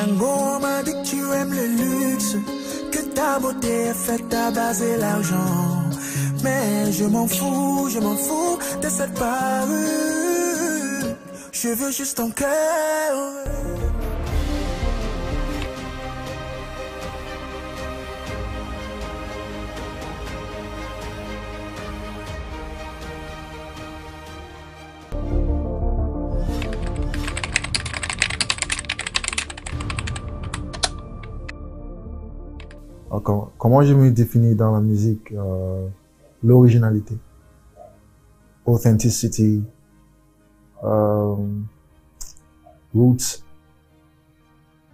Django m'a dit que tu aimes le luxe, que ta beauté est faite à baser l'argent. Mais je m'en fous de cette parure. Je veux juste ton cœur. Comment je me définis dans la musique? L'originalité, authenticity, roots,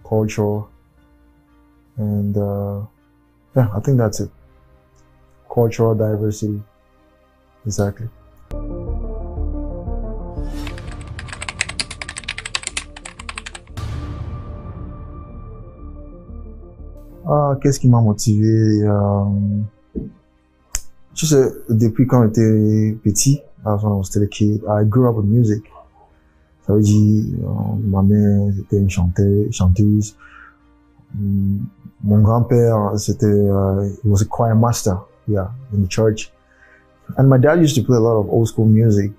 culture, and yeah, I think that's it. Cultural diversity, exactly. Qu'est-ce qui m'a motivé? Tu sais, depuis quand j'étais petit, when I was still a kid, I grew up with music. Ça veut dire, ma mère était une chanteuse. Mon grand-père, he was a choir master, yeah, in the church. And my dad used to play a lot of old school music.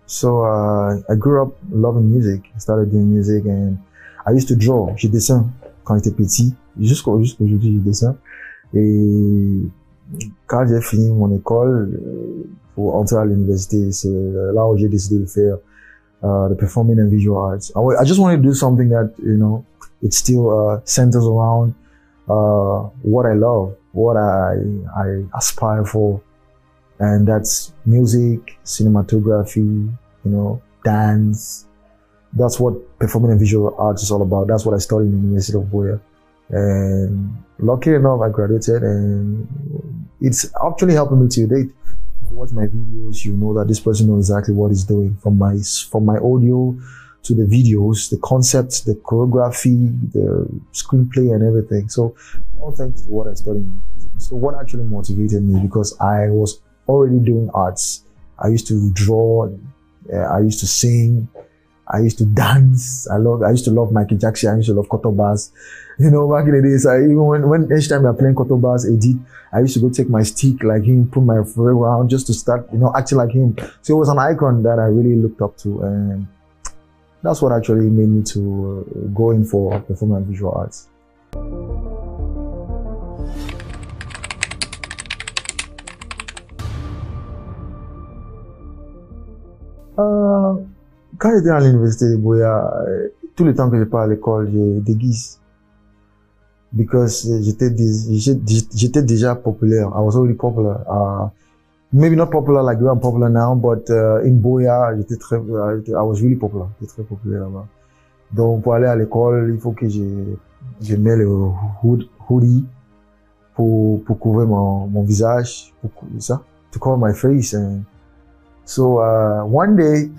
So, I grew up loving music. I started doing music and I used to draw. Je dessine quand j'étais petit. Jusqu'aujourd'hui, je dessine. Et quand j'ai fini mon école, pour entrer à l'université, c'est là où j'ai décidé de faire the performing and visual arts. I just wanted to do something that, you know, it still centers around what I love, what I aspire for, and that's music, cinematography, you know, dance. That's what performing and visual arts is all about. That's what I studied in the University of Boya. And lucky enough, I graduated, and it's actually helping me to date. If you watch my videos, you know that this person knows exactly what he's doing, from my audio to the videos, the concepts, the choreography, the screenplay, and everything. So, all thanks to what I studied. So, what actually motivated me, because I was already doing arts. I used to draw, I used to sing, I used to dance. I used to love Michael Jackson. I used to love kotobas. You know, back in the days, even when each time I'm playing kotobas, Edith, I used to go take my stick like him, put my foot around just to start, you know, acting like him. So it was an icon that I really looked up to, and that's what actually made me to go in for performing and visual arts. Quand j'étais à l'université de Boya, tout le temps que je pars à l'école, je déguise. Because j'étais déjà populaire. I was already popular. Maybe not popular like I'm popular now, but in Boya, I was really popular. J'étais très populaire là-bas. Donc pour aller à l'école, il faut que je mette le hoodie pour couvrir mon visage, to cover my face. And so one day,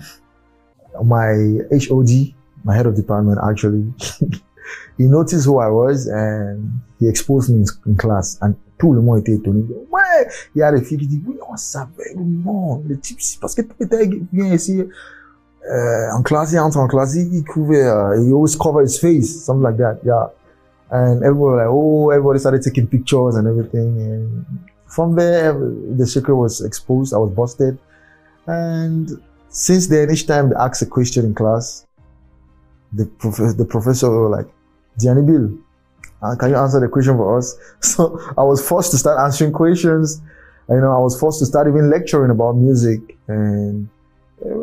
my HOD, my head of department actually, he noticed who I was and he exposed me in class. And tout le monde était étonné. Ouais, il y a des filles qui disent, oui, on savait, non, le type, parce que peut-être vient ici, en classe, il entre en classe, il couvert, he always covered his face, something like that, yeah. And everybody started taking pictures and everything. And from there, the secret was exposed, I was busted. And since then, each time they ask a question in class, the professor was like, PhlillBill, can you answer the question for us? So I was forced to start answering questions. You know, I was forced to start even lecturing about music. And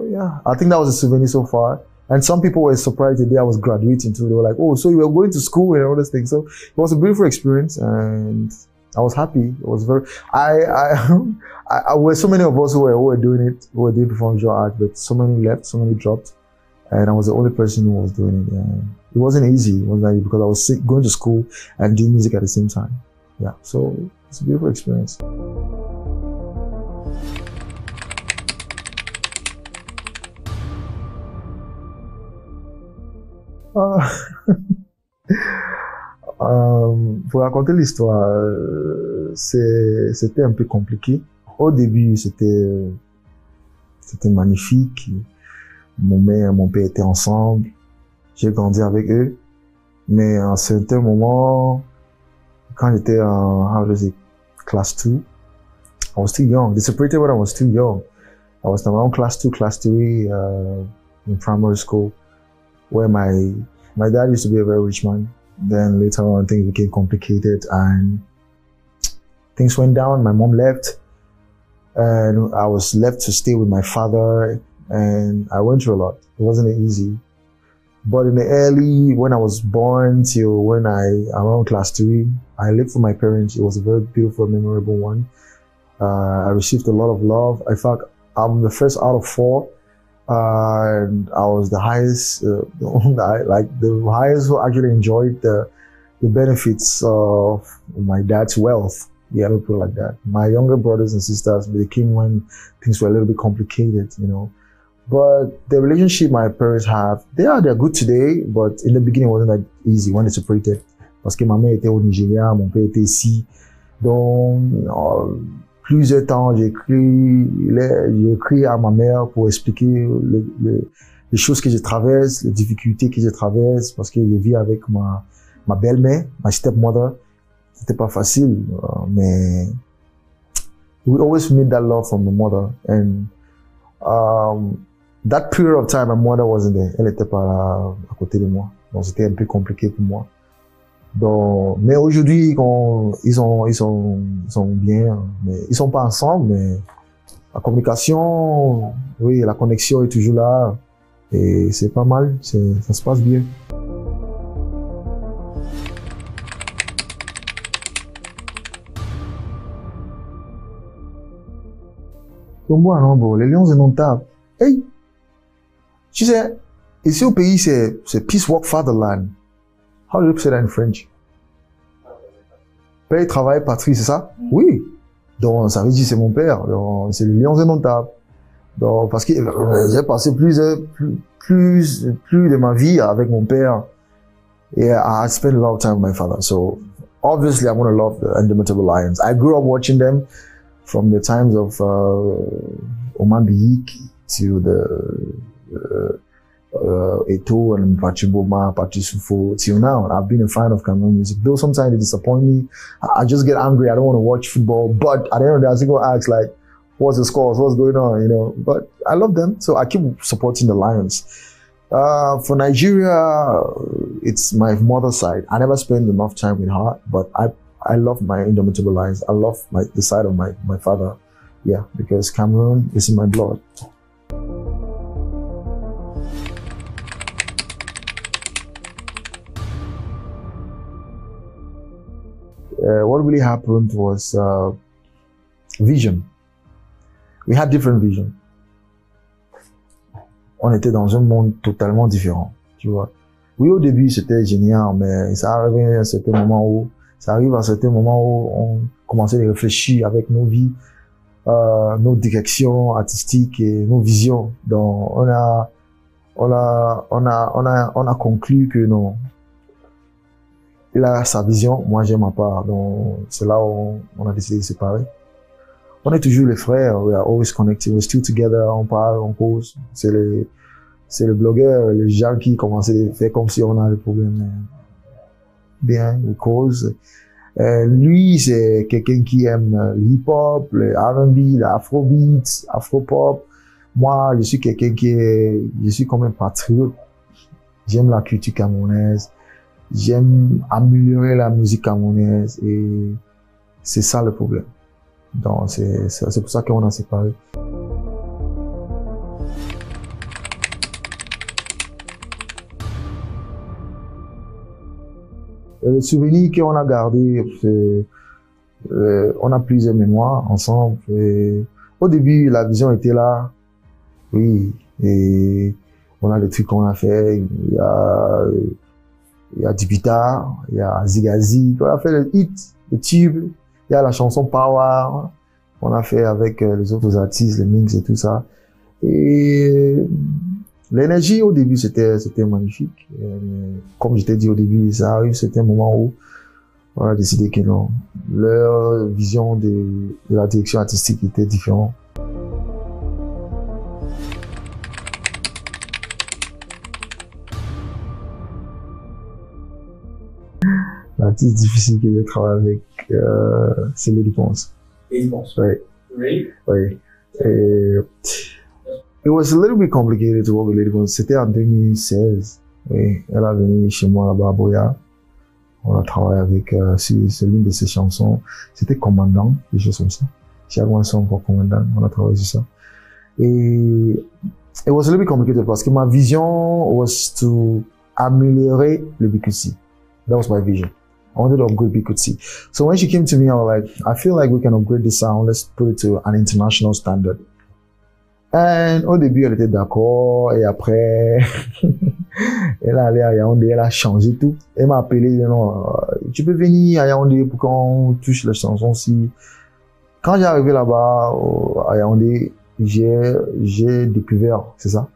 yeah, I think that was a souvenir so far. And some people were surprised the day I was graduating too. They were like, oh, so you were going to school and all these things. So it was a beautiful experience, and I was happy. It was very, were so many of us who were doing performing visual art, but so many left, so many dropped. And I was the only person who was doing it. And it wasn't easy. It wasn't easy because I was going to school and doing music at the same time. Yeah, so it's a beautiful experience. Pour raconter l'histoire, c'était un peu compliqué. Au début, c'était magnifique. Mon mère et mon père étaient ensemble. J'ai grandi avec eux. Mais à un certain moment, quand j'étais en, how does it, class 2, I was too young. They separated when I was too young. I was around class 2, class 3, in primary school, where my dad used to be a very rich man. Then later on, things became complicated and things went down. My mom left and I was left to stay with my father, and I went through a lot. It wasn't easy. But in the early, when I was born till when around class 3, I lived with my parents. It was a very beautiful, memorable one. I received a lot of love. In fact, I'm the first out of 4. And I was the highest, the highest who actually enjoyed the benefits of my dad's wealth. Yeah, let me put it like that. My younger brothers and sisters, they came when things were a little bit complicated, you know. But the relationship my parents have, they're good today, but in the beginning it wasn't that easy when they separated. Parce que ma mère était au Nigeria, mon père était ici. Donc, plusieurs temps, j'ai écrit à ma mère pour expliquer les choses que je traverse, les difficultés que je traverse, parce que je vis avec ma belle-mère, my stepmother. C'était pas facile, mais we always need that love from the mother. And that period of time, my mother wasn't there. Elle était pas là à côté de moi. Donc c'était un peu compliqué pour moi. Donc, mais aujourd'hui, ils sont bien, mais ils sont pas ensemble, mais la communication, oui, la connexion est toujours là, et c'est pas mal, ça se passe bien. Pour moi, non, bon, les lions indomptables. Hey! Tu sais, ici au pays, c'est peace, walk, fatherland. How do you say that in French? Père, travail, patrie, c'est ça? Oui. Donc, ça veut dire c'est mon père. Donc, c'est les lions indomptables. Donc, parce que j'ai passé plus de ma vie avec mon père. Et I spent a lot of time with my father. So, obviously, I'm going to love the indomitable lions. I grew up watching them from the times of Oman Biyik to the Eto and Pachiboma, Pachisufo till now. I've been a fan of Cameroon music. Though sometimes they disappoint me. I just get angry. I don't want to watch football. But at the end of the day, I still ask like, what's the scores? What's going on? You know. But I love them, so I keep supporting the Lions. For Nigeria, it's my mother's side. I never spent enough time with her, but I love my indomitable Lions. I love the side of my father. Yeah, because Cameroon is in my blood. What really happened was vision. We had different visions. On était dans un monde totalement différent, tu vois. Oui, au début, c'était génial, mais ça arrive à un certain moment où on commençait à réfléchir avec nos vies, nos directions artistiques et nos visions. Donc, on a conclu que non. Il a sa vision, moi j'ai ma part. Donc, c'est là où on a décidé de se séparer. On est toujours les frères, we are always connected, we're still together, on parle, on cause. C'est les blogueurs, les gens qui commençaient à faire comme si on a des problèmes. Bien, we cause. Lui, c'est quelqu'un qui aime l'hip-hop, le R&B, l'afrobeat, afropop. Moi, je suis quelqu'un je suis comme un patriote. J'aime la culture camerounaise. J'aime améliorer la musique camerounaise et c'est ça le problème. Donc c'est pour ça qu'on a séparé. Le souvenir qu'on a gardé, on a plusieurs mémoires ensemble. Au début, la vision était là, oui, et on a des trucs qu'on a fait. Il y a Dibita, il y a Zigazi, on a fait le hit, le tube, il y a la chanson Power, on a fait avec les autres artistes, les mix et tout ça. Et l'énergie au début c'était magnifique. Comme je t'ai dit au début, ça arrive, c'était un moment où on a décidé que non, leur vision de la direction artistique était différente. L'artiste difficile que j'ai travaillé avec, c'est Lady Ponce. Lady Ponce? Oui. Really? Oui. It was a little bit complicated to work with Lady Ponce. C'était en 2016. Oui. Elle a venu chez moi là-bas à Boya. On a travaillé avec, c'est l'une de ses chansons. C'était Commandant, des choses comme ça. She had one song for Commandant. On a travaillé sur ça. Et it was a little bit complicated parce que ma vision was to améliorer le BQC. That was my vision. I wanted to upgrade BQC. So when she came to me, I was like, I feel like we can upgrade the sound. Let's put it to an international standard. And au début, elle était d'accord. Et après, elle est allée à Yaoundé, elle a changé tout. Elle m'a appelé, elle dit non, tu peux venir à Yaoundé pour qu'on touche les chansons aussi. Quand j'ai arrivé là-bas, à Yaoundé, j'ai découvert, c'est ça?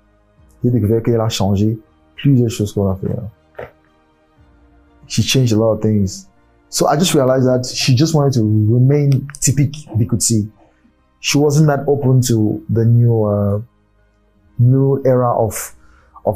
J'ai découvert qu'elle a changé plusieurs choses qu'on a fait. She changed a lot of things. So I just realized that she just wanted to remain typique BQC. She wasn't that open to the new era of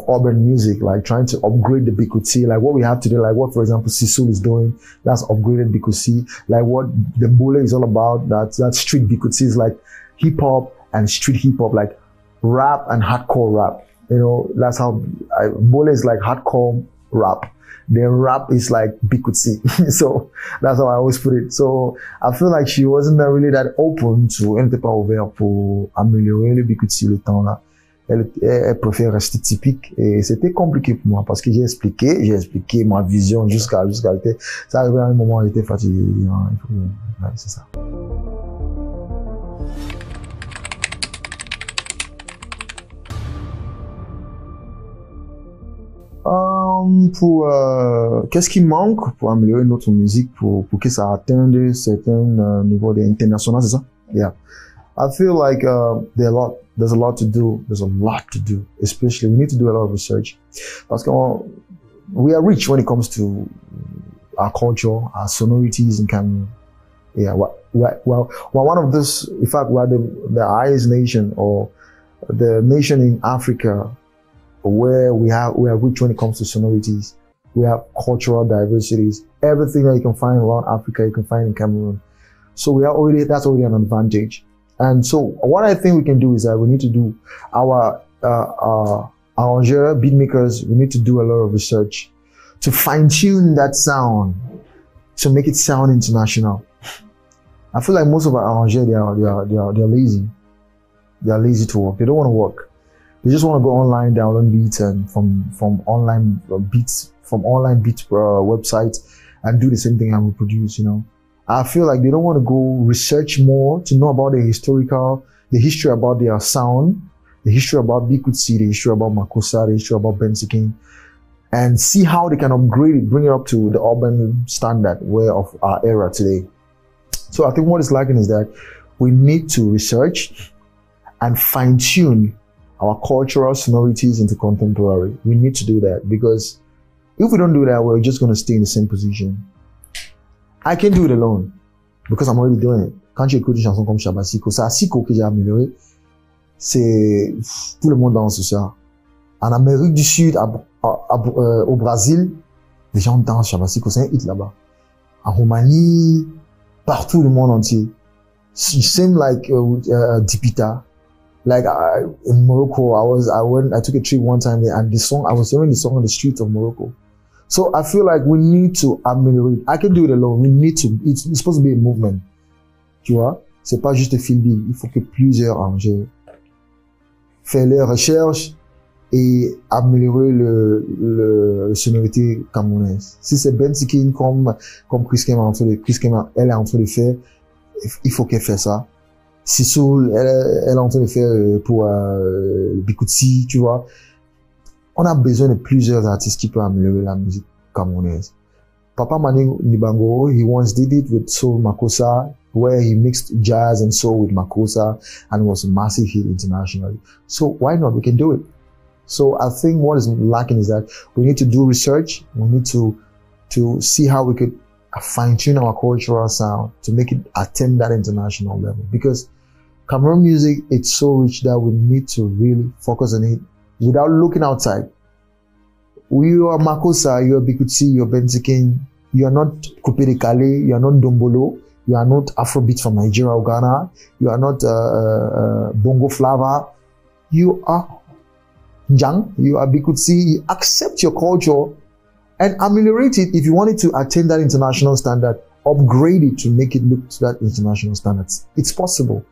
urban music, like trying to upgrade the BQC, like what we have today, like what, for example, Sisul is doing, that's upgraded BQC, like what the Bole is all about, that street BQC is like hip hop and street hip hop, like rap and hardcore rap. You know, that's how Bole is like hardcore rap. Then rap is like BQC. So that's how I always put it. So I feel like she wasn't really that open to, elle n'était pas ouverte pour améliorer le BQC le temps là. Elle préfère rester typique et c'était compliqué pour moi parce que j'ai expliqué ma vision jusqu'à ça arrivait à un moment où j'étais fatigué. Ouais, c'est ça. Qu'est-ce qui manque pour améliorer notre musique pour que ça atteigne certains niveaux internationaux, c'est ça? Yeah. I feel like there's a lot to do. There's a lot to do. Especially, we need to do a lot of research. Parce que we are rich when it comes to our culture, our sonorities in Cameroon. Yeah, well, one of this, in fact, we're the highest nation or the nation in Africa where we are rich when it comes to sonorities. We have cultural diversities. Everything that you can find around Africa, you can find in Cameroon. So that's already an advantage. And so what I think we can do is that we need to do our arrangeur, beat makers, we need to do a lot of research to fine tune that sound, to make it sound international. I feel like most of our arrangeurs, they're lazy. They are lazy to work. They don't want to work. They just want to go online, download beats and from online beats websites and do the same thing and reproduce, you know. I feel like they don't want to go research more to know about the history about their sound, the history about BQC, the history about Makossa, the history about Benzikin, and see how they can upgrade it, bring it up to the urban standard of our era today. So I think what is lacking is that we need to research and fine tune our cultural sonorities into contemporary. We need to do that because if we don't do that, we're just going to stay in the same position. I can do it alone because I'm already doing it. Quand tu écoutes une chanson comme Shabasiko, c'est Asiko que j'ai amélioré. C'est tout le monde danse ça. En Amérique du Sud, au Brésil, les gens dansent Shabasiko, c'est un hit là-bas. En Roumanie, partout le monde entier. Same like Dipita. Like in Morocco, I took a trip one time there, and I was hearing the song on the streets of Morocco. So I feel like we need to améliorer. I can do it alone. We need to. It's supposed to be a movement. Tu vois? C'est pas juste PhillBill. Il faut que plusieurs arrangeurs fassent leurs recherches et améliorer le sonorité camerounaise. Si c'est Benzikin comme Chris Kema elle est en train de faire, il faut qu'elle fasse ça. Sisul, elle est en train de faire pour Bikutsi, tu vois. On a besoin de plusieurs artistes qui peuvent améliorer la musique camerounaise. Papa Mani Nibango, he once did it with Soul Makossa, where he mixed jazz and soul with Makossa, and it was a massive hit internationally. So why not? We can do it. So I think what is lacking is that we need to do research. We need to see how we could fine-tune our cultural sound to make it attain that international level. Because Cameroon music, it's so rich that we need to really focus on it without looking outside. You are Makossa, you're Bikutsi, you're Benzikin, You are not Coupé de Calais. You are not Dombolo. You are not Afrobeat from Nigeria or Ghana. You are not Bongo Flava. You are Jang. You are Bikutsi. Accept your culture and ameliorate it if you want it to attain that international standard. Upgrade it to make it look to that international standards. It's possible.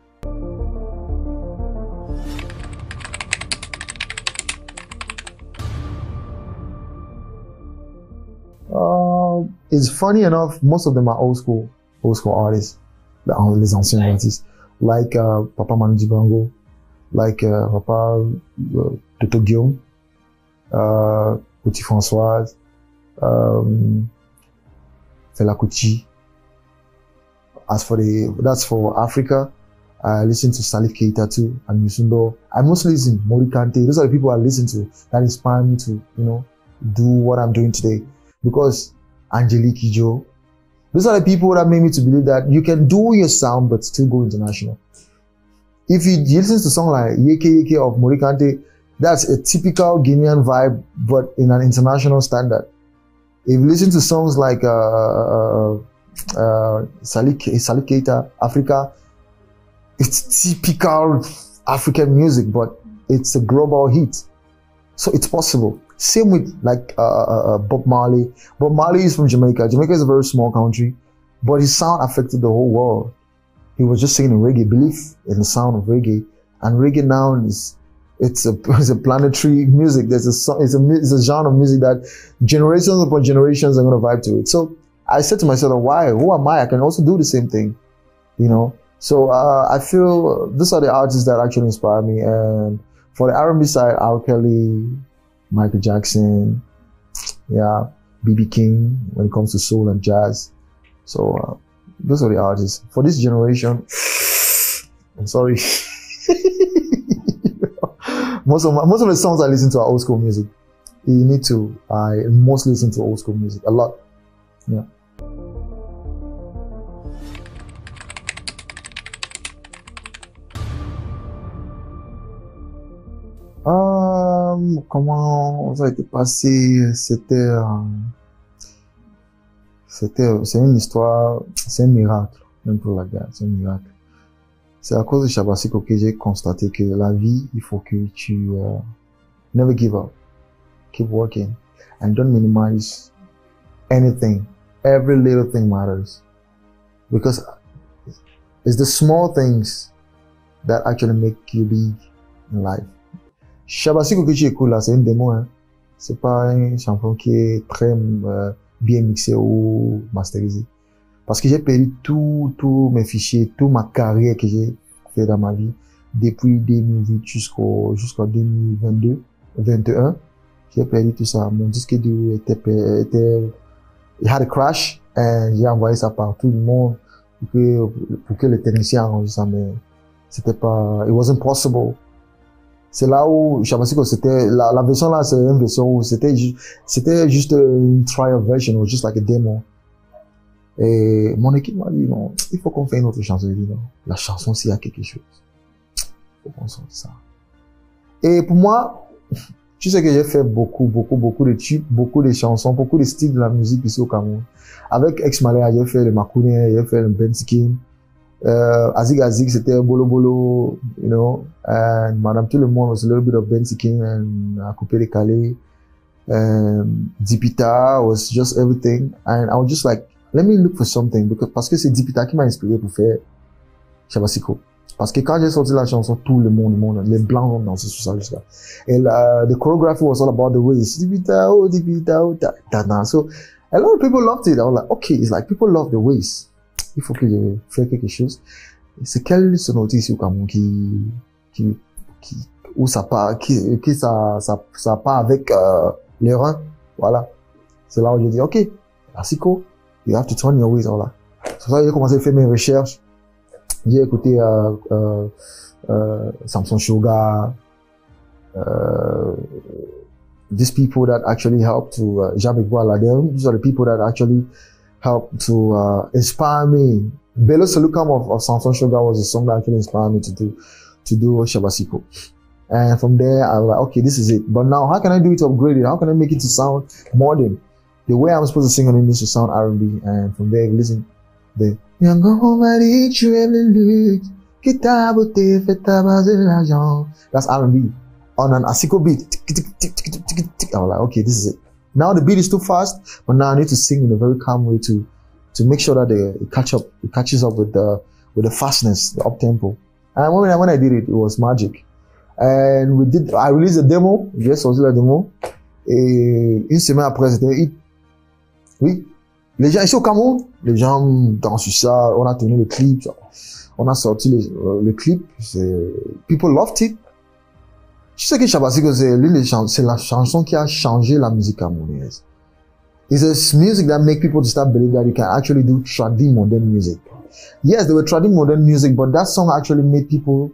It's funny enough, most of them are old school artists, les anciens artistes, like Papa Manu Dibango, like Papa Toto Guillaume, Petit Françoise, Fela Kuti. That's for Africa. I listen to Salif Keita too, and Yusundo. I mostly listen to Mori Kante. Those are the people I listen to that inspire me to, do what I'm doing today. Because Angelique Kidjo, those are the people that made me to believe that you can do your sound but still go international. If you listen to songs like Yeke Yeke of Mori Kante, that's a typical Guinean vibe, but in an international standard. If you listen to songs like Salif Keita, Africa, it's typical African music, but it's a global hit. So it's possible. Same with like Bob Marley. Bob Marley is from Jamaica. Jamaica is a very small country, but his sound affected the whole world. He was just singing reggae, belief in the sound of reggae, and reggae now it's a planetary music. It's a genre of music that generations upon generations are going to vibe to it. So I said to myself, why? Who am I? I can also do the same thing, So I feel these are the artists that actually inspire me. And for the R&B side, R. Kelly, Michael Jackson, B.B. King when it comes to soul and jazz. So those are the artists. For this generation, I'm sorry. Most of the songs I listen to are old school music. I mostly listen to old school music a lot. Yeah. Comment ça a été passé? C'est une histoire, c'est un miracle, même pour la guerre, c'est un miracle. C'est à cause de Shabasiko que j'ai constaté que la vie, il faut que tu never give up, keep working, and don't minimize anything. Every little thing matters, because it's the small things that actually make you big in life. Shabasiko que tu écoutes là, c'est une démo, hein. C'est pas un chanson qui est très bien mixé ou masterisé. Parce que j'ai perdu tous mes fichiers, toute ma carrière que j'ai fait dans ma vie, depuis 2008 jusqu'en 2022, 2021. J'ai perdu tout ça. Mon disque dur il had a crash, et j'ai envoyé ça par tout le monde pour que le technicien arrange ça, mais c'était pas, it wasn't possible. C'est là où, je sais pas si c'était, la version là, c'est une version où c'était juste une trial version, ou juste like a demo. Et mon équipe m'a dit, non, il faut qu'on fasse une autre chanson. J'ai dit, non, la chanson, s'il y a quelque chose, faut qu'on sorte ça. Et pour moi, tu sais que j'ai fait beaucoup de tubes, beaucoup de chansons, beaucoup de styles de la musique ici au Cameroun. Avec Ex-Malaya, j'ai fait le Makounais, j'ai fait le Benskin. Azig, c'était Bolo Bolo, and Madame Tout le Monde was a little bit of Benskin and Coupé de Calais. Dipita was just everything. And I was just like, let me look for something, parce que c'est Dipita qui m'a inspiré pour faire Shabasiko. Parce que quand j'ai sorti la chanson, tout le monde, les blancs ont dansé sur ça jusqu'à. Et the choreography was all about the waist. Dipita, oh, ta. So a lot of people loved it. I was like, okay, it's like people love the waist. Il faut que je fasse quelque chose. C'est quelle sonorité ici au Cameroun où ça part, ça part avec les reins. Voilà. C'est là où j'ai dit, ok, Siko, you have to turn your waist. Voilà. C'est ça que j'ai commencé à faire mes recherches. J'ai écouté Samson Sugar, these people that actually help to Jabek Boaladem. These are the people that actually help to inspire me. Bello Salukam of Samson Sugar was a song that actually inspired me to do Shabasiko. And from there, I was like, okay, this is it. But now, how can I do it to upgrade it? How can I make it to sound modern? the way I'm supposed to sing on it needs to sound R&B, and from there, if you listen, the that's R&B on an asiko beat. I was like, okay, this is it. Now the beat is too fast, but now I need to sing in a very calm way to make sure that it catches up with the fastness, the up tempo. And when I did it, it was magic. And I released a demo, j'ai sorti la démo, et une semaine après, c'était hit. Oui. Les gens ici au Cameroun, les gens dansent sur ça, on a tourné le clip, on a sorti le clip, people loved it. Je sais que Shabasiko, c'est la chanson qui a changé la musique camerounaise. It's a music that make people to start believing that you can actually do trading modern music. Yes, they were trading modern music, but that song actually made people,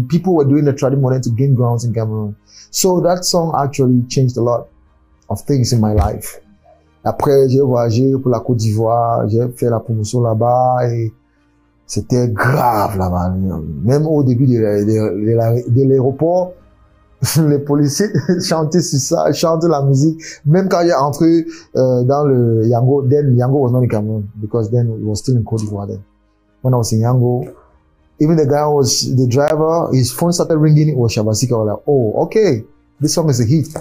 people were doing the trading modern to gain grounds in Cameroon. So that song actually changed a lot of things in my life. Après, j'ai voyagé pour la Côte d'Ivoire, j'ai fait la promotion là-bas et c'était grave là-bas. Même au début de l'aéroport, les policiers chantaient sur ça, chantaient la musique. Même quand j'ai entré dans le Yango, then Yango was not in Cameroon because then it was still in Côte d'Ivoire then. When I was in Yango, even the driver, his phone started ringing, it was Shabasika. I was like, oh, okay, this song is a hit.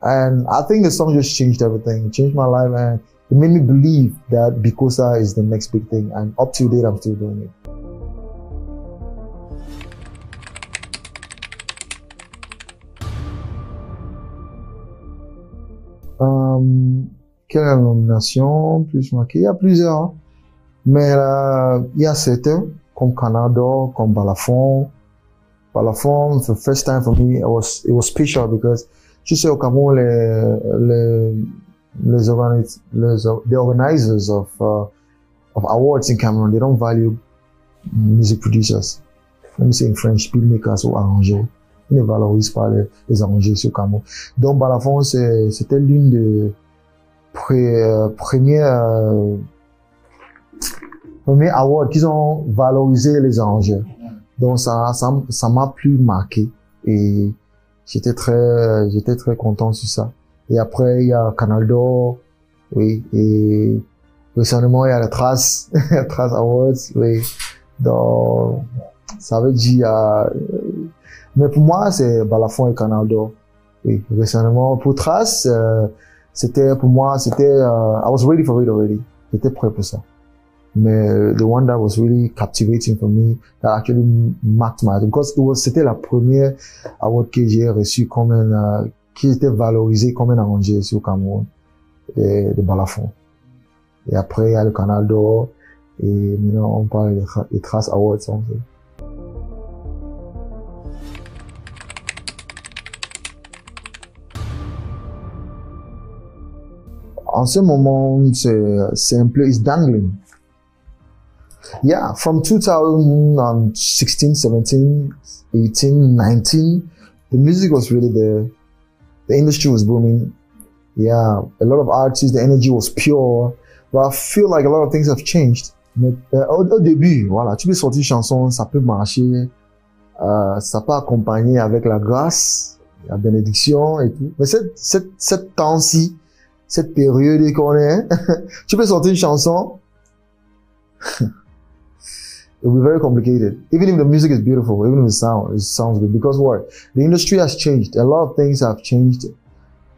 And I think the song just changed everything. It changed my life and it made me believe that Bikosa is the next big thing. And up to date, I'm still doing it. Quelle nomination plus marquée? Il y a plusieurs, hein. Mais il y a certains comme Canada, comme Balafon. Balafon, the first time for me, it was special because tu sais au Cameroun the organizers of awards in Cameroon, they don't value music producers. Let me say in French, beatmakers ou arrangeurs. Ils ne valorisent pas les arrangeurs au Cameroun. Donc Balafon, c'était l'une des premiers awards qu'ils ont valorisé les arrangeurs. Donc ça m'a plus marqué et j'étais très content sur ça. Et après il y a Canal d'Or, oui, et récemment il y a la Trace Awards, oui. Donc ça veut dire mais pour moi c'est Balafon et Canal d'Or. Oui, récemment pour Trace pour moi I was ready for it already. J'étais prêt pour ça. Mais the one that was really captivating for me, that actually marked my life, because c'était la première award que j'ai reçu qui était valorisé comme un arrangeur ici au Cameroun, de Balafon. Et après, il y a le Canal d'Or, et maintenant, on parle des Trace Awards, en fait. En ce moment, c'est un peu, it's dangling. Yeah, from 2016, 17, 18, 19, the music was really there. The industry was booming. Yeah, a lot of artists, the energy was pure. But I feel like a lot of things have changed. Mais au début, voilà, tu peux sortir une chanson, ça peut marcher, ça peut accompagner avec la grâce, la bénédiction et tout. Mais cette temps-ci, cette période qu'on est, tu peux sortir une chanson, it will be very complicated. Even if the music is beautiful, even if it sounds good. Because what? The industry has changed. A lot of things have changed.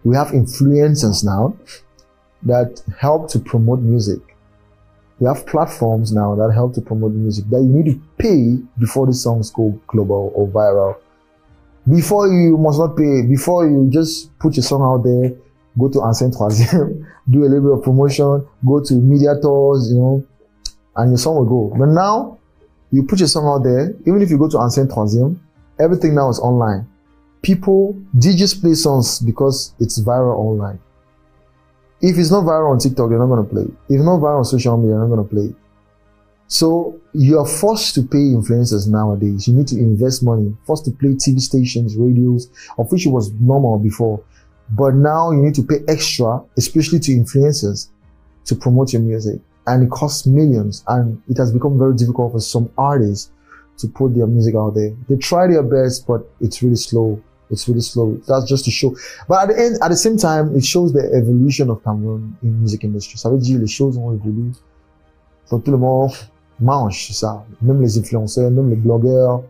We have influencers now that help to promote music. We have platforms now that help to promote music that you need to pay before the songs go global or viral. Before you must not pay. Before you just put your song out there, go to Enfin, do a little bit of promotion, go to media tours, and your song will go. But now, you put your song out there, even if you go to Entretien, everything now is online. DJs play songs because it's viral online. If it's not viral on TikTok, they're not going to play it. If it's not viral on social media, they're not going to play it. So you are forced to pay influencers nowadays. You need to invest money, forced to play TV stations, radios, of which it was normal before. But now you need to pay extra, especially to influencers, to promote your music. And it costs millions, and it has become very difficult for some artists to put their music out there. They try their best, but it's really slow. It's really slow. That's just to show. But at the same time, it shows the evolution of Cameroon in music industry. Ça veut dire les choses ont évolué. Donc tout le monde mange ça. Même les influenceurs, même les blogueurs.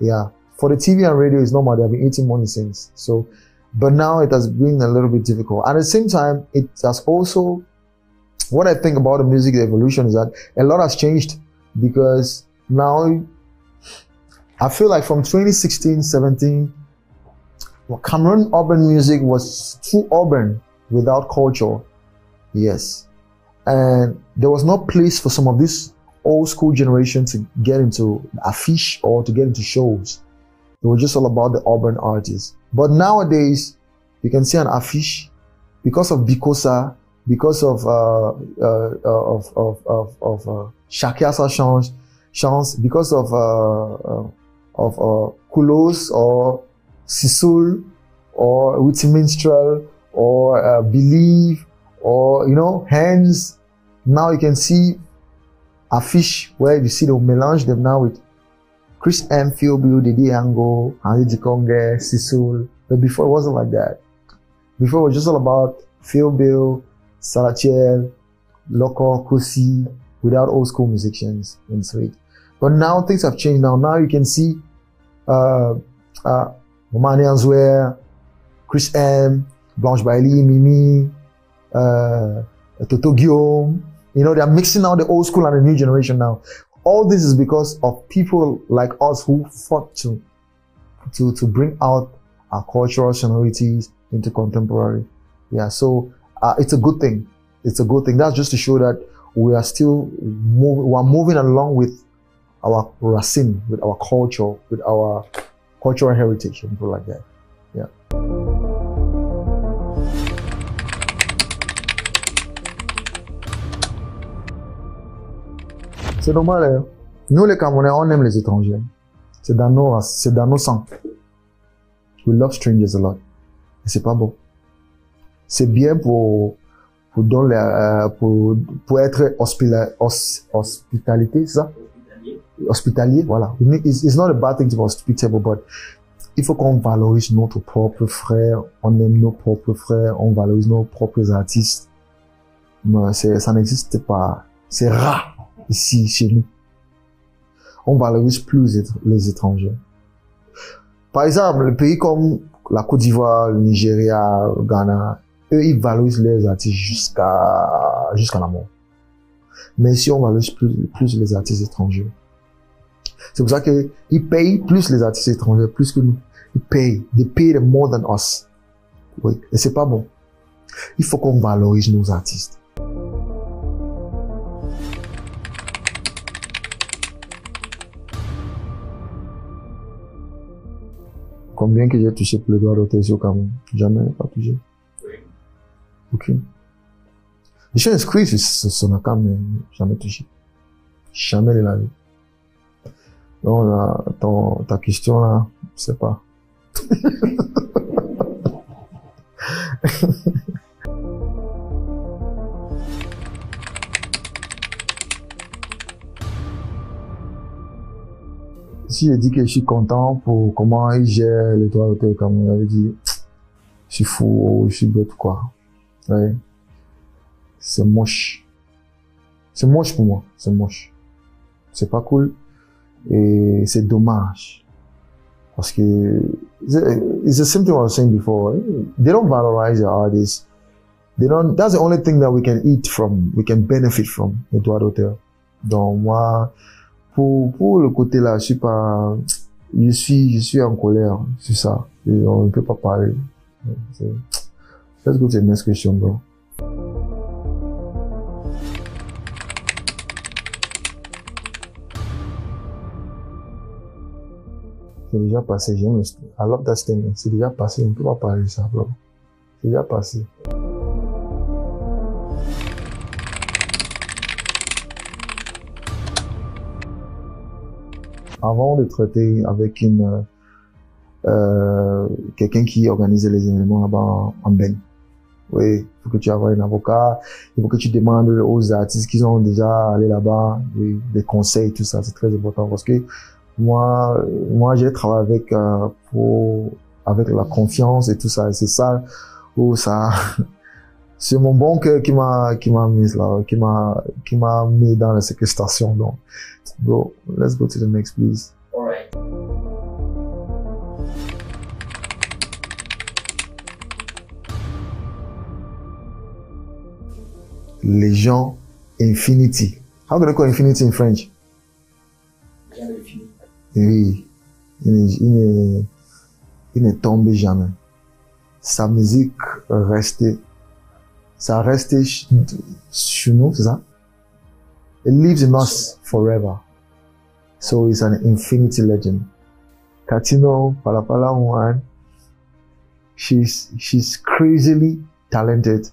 Yeah. For the TV and radio, it's normal. They've been eating money since. So, but now it has been a little bit difficult. At the same time, it has also, what I think about the music evolution is that a lot has changed because now I feel like from 2016, 17, Cameroon urban music was too urban without culture. Yes. And there was no place for some of this old school generation to get into affiche or to get into shows. It was just all about the urban artists. But nowadays, you can see an affiche because of Bikosa, because of Shakiasa chance, because of Kulos or Sisul or Witty Minstrel or Believe or, you know, Hands. Now you can see affiche where you see they melange them now with Chris M, PhillBill, Didi Ango, Henri Dikonge, Sisul. But before it wasn't like that. Before it was just all about PhillBill, Salatiel, Loco, Kosi, without old school musicians in Sweden. But now things have changed. Now you can see Momani Anzouer, Chris M, Blanche Bailey, Mimi, Toto Guillaume. You know, they're mixing now the old school and the new generation now. All this is because of people like us who fought to bring out our cultural sonorities into contemporary. Yeah, so it's a good thing. It's a good thing. That's just to show that we are still moving along with our racine, with our culture, with our cultural heritage, and people like that. Yeah. C'est normal, hein? Nous les Camerounais, on aime les étrangers. C'est dans nos sangs. We love strangers a lot. Et c'est pas bon. C'est bien pour être hospitalité, c'est ça? Hospitalier, voilà. It's not a bad thing to be hospitable, but il faut qu'on valorise notre propre frère, on aime nos propres frères, on valorise nos propres artistes. Mais ça n'existe pas. C'est rare. Ici, chez nous, on valorise plus les étrangers. Par exemple, les pays comme la Côte d'Ivoire, le Nigeria, le Ghana, eux, ils valorisent les artistes jusqu'à la mort. Mais ici, on valorise plus les artistes étrangers. C'est pour ça que ils payent plus les artistes étrangers, plus que nous. Ils payent. They pay them more than us. Oui. Et c'est pas bon. Il faut qu'on valorise nos artistes. Combien que j'ai touché pour le droit d'auteur au Cameroun? Jamais, pas touché. Aucune. Je suis inscrit sur son account, mais jamais touché. Jamais de la vie. Donc, ta question là, je sais pas. Si je dis que je suis content pour comment il gère le droit d'auteur au Cameroun, j'avais dit, je suis fou, je suis bête, quoi. Ouais. C'est moche. C'est moche pour moi, c'est moche. C'est pas cool. Et c'est dommage. Parce que, it's the same thing I was saying before. They don't valorize the artists. That's the only thing that we can eat from, we can benefit from, le droit d'auteur. Donc, moi, pour le côté là, je suis en colère, c'est ça. Et on ne peut pas parler. Let's go to the next question, bro. C'est déjà passé, j'aime I love that statement. C'est déjà passé, on ne peut pas parler de ça, bro. C'est déjà passé. Avant de traiter avec quelqu'un qui organise les événements là-bas en Beng. Oui, il faut que tu aies un avocat, il faut que tu demandes aux artistes qui sont déjà allés là-bas, oui, des conseils, tout ça, c'est très important parce que moi j'ai travaillé avec, pour avec la confiance et tout ça. C'est ça où ça, c'est mon bon cœur qui m'a mis là, qui m'a mis dans la séquestration. Donc, bro, let's go to the next, please. All right. Les gens infinity. How do they call infinity in French? Oui, il n'est tombé jamais. Sa musique restait, ça a resté chez nous, c'est ça? It lives in us forever. So it's an infinity legend. Katino, Palapala one, she's crazily talented.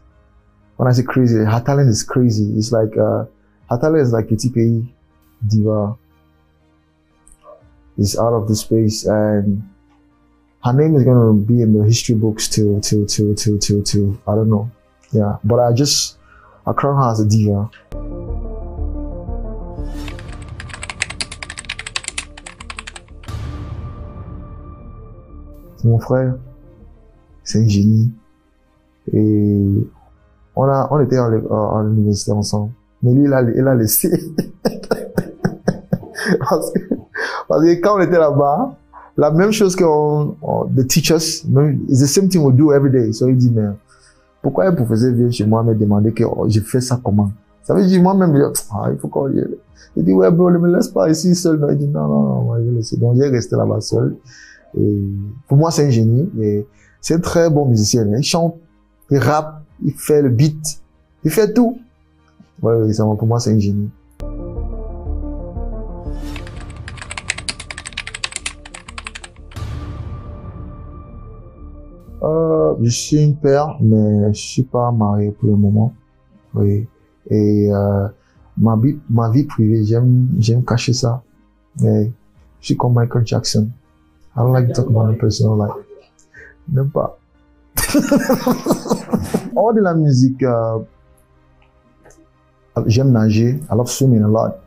When I say crazy, her talent is crazy. It's like, her talent is like Petit Pays, diva. It's out of this space, and her name is gonna be in the history books till, I don't know. Yeah, but I crown her as a diva. C'est mon frère. C'est un génie. Et on était à l'université ensemble. Mais lui, il a laissé. parce que quand on était là-bas, la même chose que the teachers, it's the same thing we do every day. So il dit, mais pourquoi un professeur vient chez moi me demander que j'ai fait ça comment? Ça veut dire, moi-même, il faut qu'on y aille. Il dit, ouais, bro, ne me laisse pas ici seul. Non, il dit, non, moi, je vais laisser. Donc, j'ai resté là-bas seul. Et pour moi, c'est un génie. Et c'est un très bon musicien. Il chante, il rappe, il fait le beat, il fait tout. Ouais, pour moi, c'est un génie. Je suis un père, mais je suis pas marié pour le moment. Oui. Et ma vie privée, j'aime cacher ça. Et je suis comme Michael Jackson. I don't like to talk about my personal life. Même pas. Hors de la musique, j'aime nager. I love swimming a lot.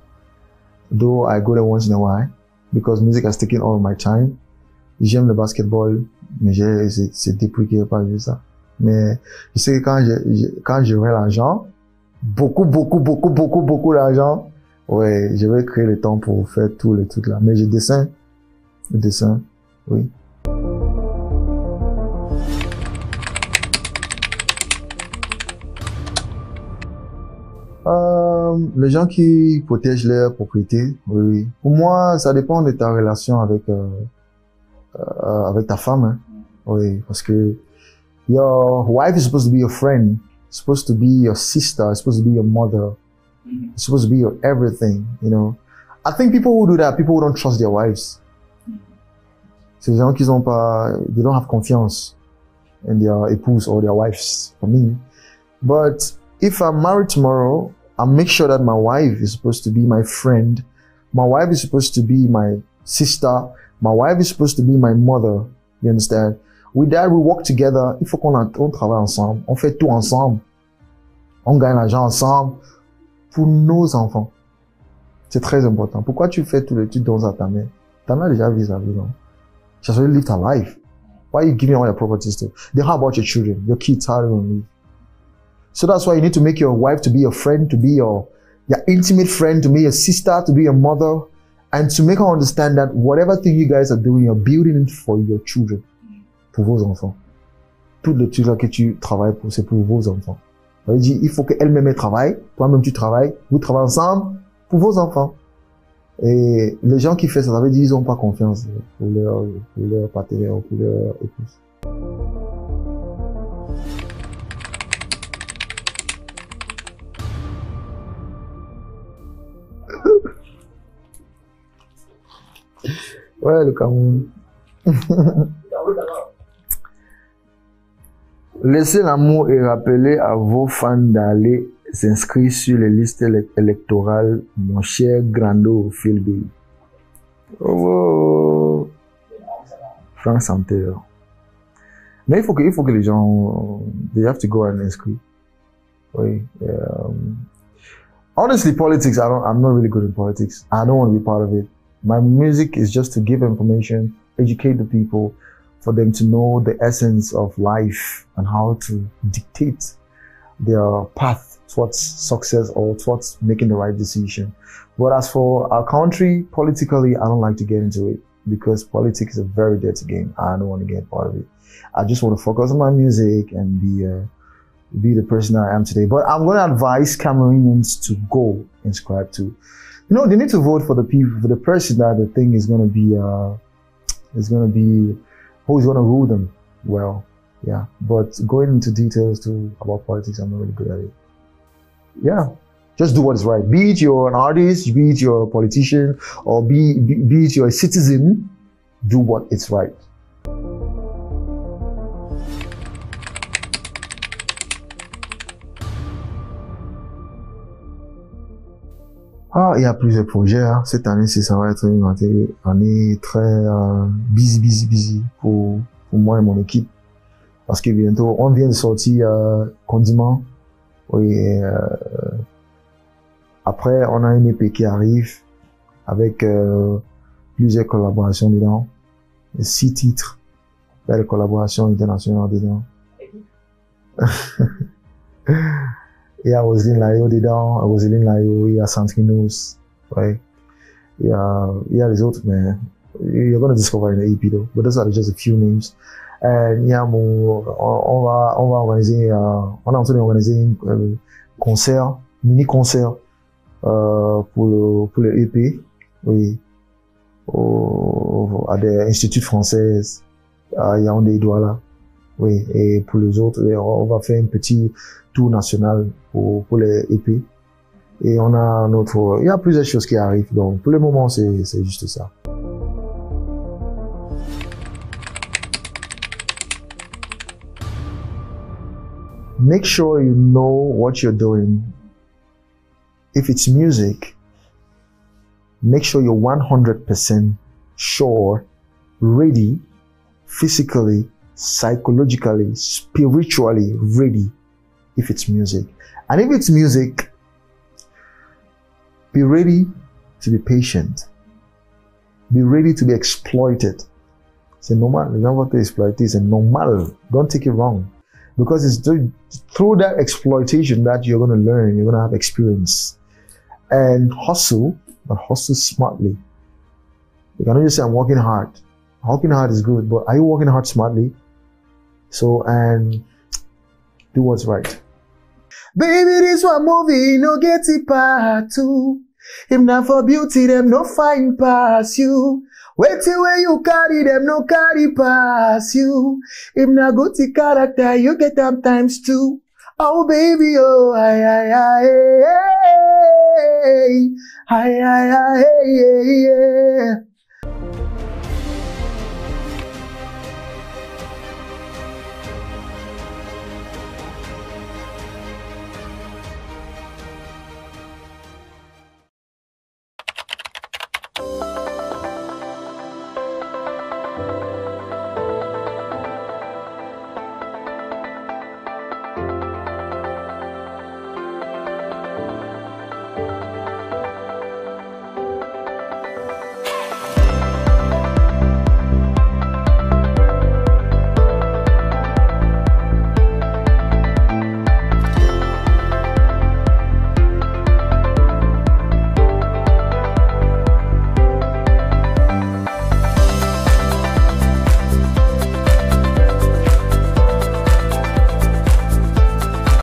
Though I go there once in a while, because music has taken all of my time. J'aime le basketball, mais c'est dépouillé par ça. Mais je sais que quand j'aurai l'argent, beaucoup d'argent, ouais, je vais créer le temps pour faire tous les trucs là. Mais je dessine, oui. Les gens qui protègent leur propriété, oui. Pour moi, ça dépend de ta relation avec ta femme, hein. Oui, parce que your wife is supposed to be your friend, supposed to be your sister, supposed to be your mother, supposed to be your everything, you know. I think people who do that, people who don't trust their wives. C'est des gens qui ont pas, they don't have confiance in their épouses or their wives, for me. But if I'm married tomorrow, I'll make sure that my wife is supposed to be my friend. My wife is supposed to be my sister. My wife is supposed to be my mother. You understand? With that, we work together. Il faut on travaille ensemble. On fait tout ensemble. On gagne l'argent ensemble pour nos enfants. C'est très important. Pourquoi tu fais tout le truc dans ta mère? T'en as déjà vis-à-vis, non? Just really live ta life. Why are you giving all your properties to? Then how about your children? Your kids, how are they going to live? So that's why you need to make your wife to be your friend, to be your intimate friend, to be your sister, to be your mother, and to make her understand that whatever thing you guys are doing, you're building it for your children, pour vos enfants. Tout le truc là que tu travailles pour, c'est pour vos enfants. Ça veut dire, il faut qu'elle-même travaille, toi-même tu travailles, vous travaillez ensemble pour vos enfants. Et les gens qui font ça, ça veut dire ils n'ont pas confiance pour leur partenaire ou pour leur épouse. Ouais, le Cameroun. Laissez l'amour et rappelez à vos fans d'aller s'inscrire sur les listes électorales, mon cher Grando PhillBill. Oh, Franck Santer. Mais il faut que les gens, they have to go and inscrire. Oui. Honestly, politics, I'm not really good in politics. I don't want to be part of it. My music is just to give information, educate the people, for them to know the essence of life and how to dictate their path towards success or towards making the right decision. But as for our country, politically, I don't like to get into it because politics is a very dirty game. I don't want to get part of it. I just want to focus on my music and be the person I am today. But I'm going to advise Cameroonians to go inscribe to. You know, they need to vote for the people, for the person that the thing is going to be, who is going to rule them well. Yeah. But going into details about politics, I'm not really good at it. Yeah. Just do what is right. Be it you're an artist, be it you're a politician, or be it you're a citizen, do what is right. Ah, il y a plusieurs projets. Hein. Cette année, ça va être une année très busy pour moi et mon équipe. Parce que bientôt, on vient de sortir Condiment. Oui, après, on a une EP qui arrive avec plusieurs collaborations dedans. 6 titres. Belles collaborations internationales dedans. Il y a Roseline Layo dedans, Roseline Layo, il y a Centrinos, ouais. Il y a les autres, mais you're going to discover in the EP though. But those are just a few names. And il y a on va organiser, on est en train d'organiser un concert, mini concert, pour le EP, oui, à des instituts français, il y a des droits là. Oui, et pour les autres, on va faire un petit tour national pour les EP. Et on a il y a plusieurs choses qui arrivent. Donc, pour le moment, c'est juste ça. Make sure you know what you're doing. If it's music, make sure you're 100% sure, ready, physically, psychologically, spiritually ready if it's music. And if it's music, be ready to be patient. Be ready to be exploited. C'est normal. You know what to exploit is normal. Don't take it wrong. Because it's through that exploitation that you're going to learn, you're going to have experience. And hustle, but hustle smartly. You cannot just say, I'm working hard. Working hard is good, but are you working hard smartly? So, and do what's right. Baby, this one movie, no get it part 2. If not for beauty, them no find past you. Wait till where you carry them, no carry past you. If not good to character, you get them times 2. Oh baby, oh, ay, ay, ay, ay, ay, ay, ay, ay, ay.